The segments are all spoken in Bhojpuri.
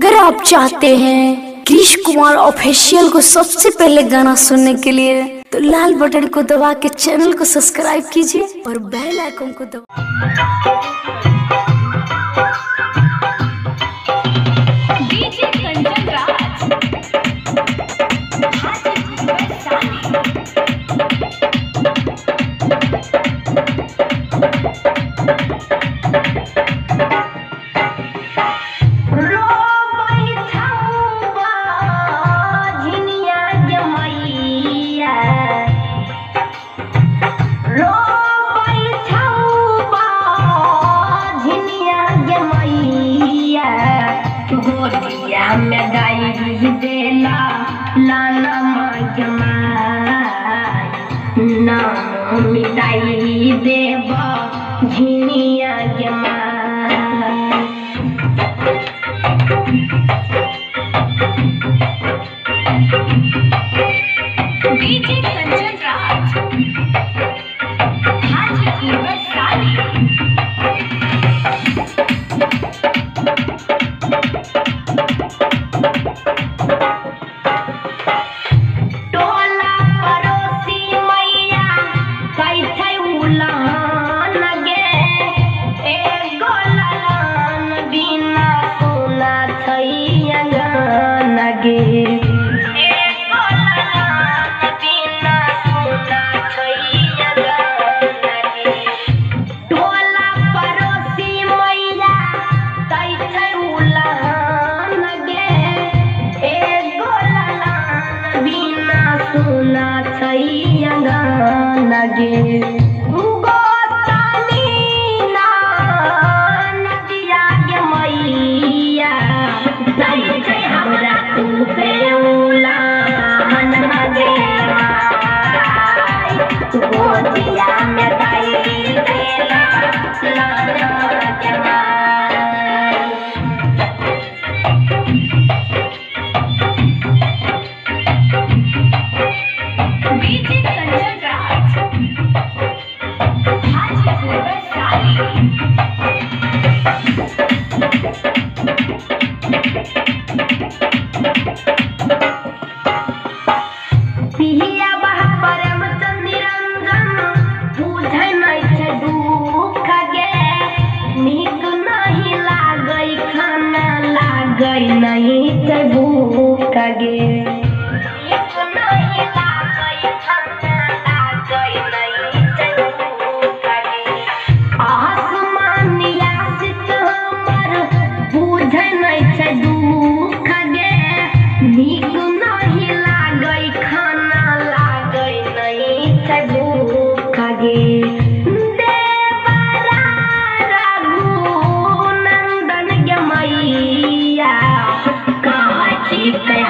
अगर आप चाहते हैं कृष कुमार ऑफिशियल को सबसे पहले गाना सुनने के लिए तो लाल बटन को दबा के चैनल को सब्सक्राइब कीजिए और बेल आइकन को दबा। गोदिया में गाई देला लाना मजमा नाम मिटाई देव झिनिया जमा डीजे कंचन राज हाजीपुर वैशाली नहीं ते भूख गे एक नहीं लागई खाना लागई नहीं ते भूख गे आसमानिया सित हमर बुझै नहीं छै दुख गे नीक नहीं लागई खाना लागई नहीं ते भूख गे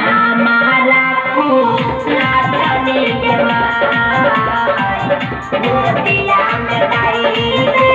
हमारा को नाचने जमा गोदिया में गाई